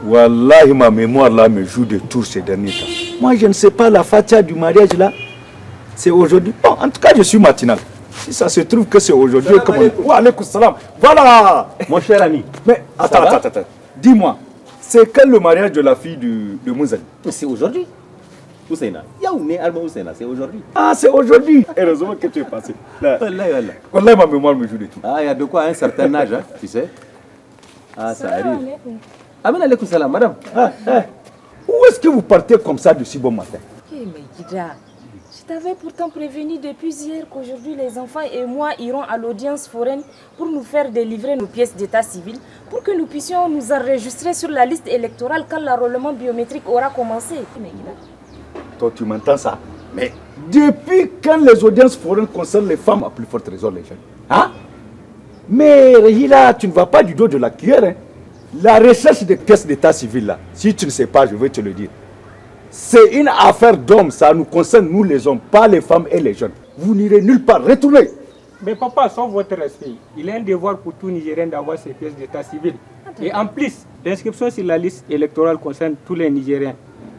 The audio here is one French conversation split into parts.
Wallahi, ma mémoire là me joue de tours ces derniers temps. Moi, je ne sais pas la fatia du mariage là. C'est aujourd'hui. Bon, en tout cas, je suis matinal. Si ça se trouve que c'est aujourd'hui, comme on... Wa alaykoum salam. Voilà. Mon cher ami. Mais attends. Dis-moi, c'est quand le mariage de la fille de Mouzali? C'est aujourd'hui. Ousseina. Yaoune Alba Ousseina, c'est aujourd'hui. Ah, c'est aujourd'hui. Heureusement que tu es passé. Wallahi, ma mémoire me joue de tout. Ah, il y a de quoi à un certain âge, hein, tu sais. Ah, ça arrive. Amen alaykoum salam, madame. Où est-ce que vous partez comme ça de si bon matin? Mais Guida, je t'avais pourtant prévenu depuis hier qu'aujourd'hui les enfants et moi irons à l'audience foraine pour nous faire délivrer nos pièces d'état civil pour que nous puissions nous enregistrer sur la liste électorale quand l'enrôlement biométrique aura commencé. Mais Guida. Toi, tu m'entends ça? Mais depuis quand les audiences foraines concernent les femmes, à plus forte raison les jeunes? Hein? Mais Rehila, tu ne vas pas du dos de la cuillère. Hein? La recherche des pièces d'état civil, là, si tu ne sais pas, je vais te le dire. C'est une affaire d'hommes, ça nous concerne nous les hommes, pas les femmes et les jeunes. Vous n'irez nulle part, retournez. Mais papa, sans votre respect, il est un devoir pour tout Nigérien d'avoir ses pièces d'état civil. Et en plus, l'inscription sur la liste électorale concerne tous les Nigériens.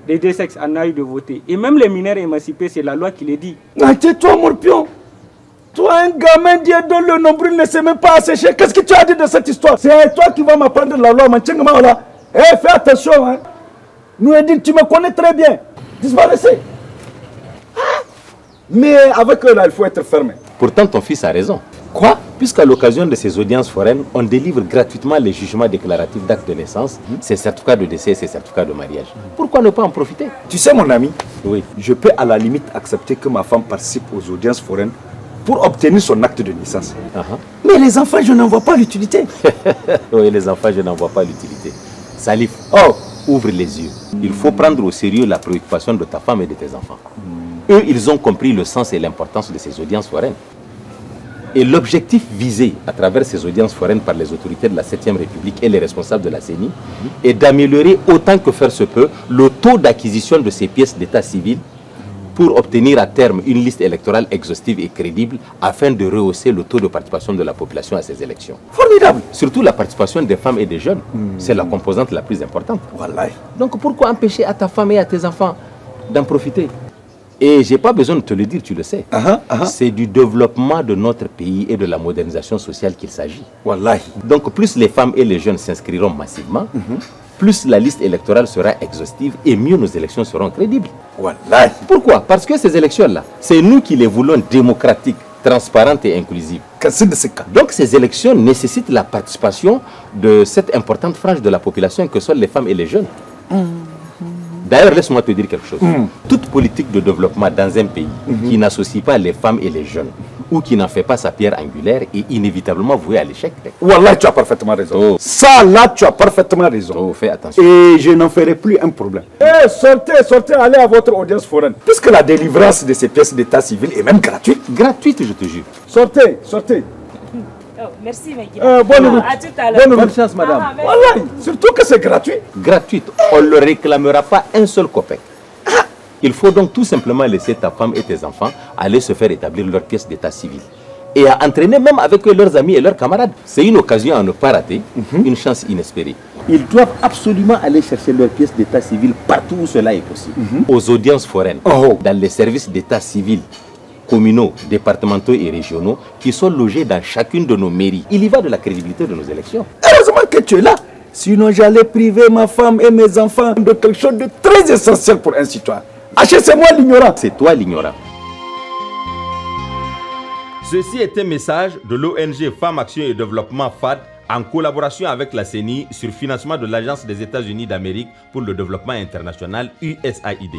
Les deux sexes en âge de voter. Et même les mineurs émancipés, c'est la loi qui le dit. Ah, tais-toi, Morpion. Toi, un gamin Dieu dont le nombril ne sait même pas assécher. Qu'est-ce que tu as dit de cette histoire? C'est toi qui vas m'apprendre la loi, là. Eh, fais attention, hein. Nous dit, tu me connais très bien. Disparaissez. Mais avec eux, là, il faut être fermé. Pourtant, ton fils a raison. Quoi? Puisqu'à l'occasion de ces audiences foraines, on délivre gratuitement les jugements déclaratifs d'acte de naissance, ces certificats de décès et ces certificats de mariage. Pourquoi ne pas en profiter? Tu sais, mon ami, oui, je peux à la limite accepter que ma femme participe aux audiences foraines pour obtenir son acte de naissance. Mais les enfants, je n'en vois pas l'utilité. Oui, les enfants, je n'en vois pas l'utilité. Salif, ouvre les yeux. Il faut prendre au sérieux la préoccupation de ta femme et de tes enfants. Eux, ils ont compris le sens et l'importance de ces audiences foraines. Et l'objectif visé à travers ces audiences foraines par les autorités de la 7e République et les responsables de la CENI est d'améliorer autant que faire se peut le taux d'acquisition de ces pièces d'état civil pour obtenir à terme une liste électorale exhaustive et crédible afin de rehausser le taux de participation de la population à ces élections. Formidable. Surtout la participation des femmes et des jeunes. C'est la composante la plus importante. Wallahi. Donc pourquoi empêcher à ta femme et à tes enfants d'en profiter? Et je n'ai pas besoin de te le dire, tu le sais. C'est du développement de notre pays et de la modernisation sociale qu'il s'agit. Wallahi. Donc plus les femmes et les jeunes s'inscriront massivement, plus la liste électorale sera exhaustive et mieux nos élections seront crédibles. Wallahi. Pourquoi? Parce que ces élections-là, c'est nous qui les voulons démocratiques, transparentes et inclusives. Donc ces élections nécessitent la participation de cette importante frange de la population que sont les femmes et les jeunes. D'ailleurs, laisse-moi te dire quelque chose. Toute politique de développement dans un pays qui n'associe pas les femmes et les jeunes ou qui n'en fait pas sa pierre angulaire est inévitablement vouée à l'échec. Wallah, tu as parfaitement raison. Ça, là, tu as parfaitement raison. Fais attention. Et je n'en ferai plus un problème. Sortez, allez à votre audience foraine. Puisque la délivrance de ces pièces d'état civil est même gratuite. Gratuite, je te jure. Sortez. Merci, Guida. Bonne à tout à l'heure. Bonne chance, madame. Voilà, surtout que c'est gratuit. Gratuite. On ne leur réclamera pas un seul copec. Il faut donc tout simplement laisser ta femme et tes enfants aller se faire établir leurs pièces d'état civil. Et à entraîner même avec eux leurs amis et leurs camarades. C'est une occasion à ne pas rater, une chance inespérée. Ils doivent absolument aller chercher leurs pièces d'état civil partout où cela est possible. Aux audiences foraines, dans les services d'état civil communaux, départementaux et régionaux qui sont logés dans chacune de nos mairies. Il y va de la crédibilité de nos élections. Heureusement que tu es là. Sinon, j'allais priver ma femme et mes enfants de quelque chose de très essentiel pour un citoyen. C'est moi l'ignorant. C'est toi l'ignorant. Ceci est un message de l'ONG Femmes Action et Développement FAD en collaboration avec la CENI sur financement de l'Agence des États-Unis d'Amérique pour le développement international USAID.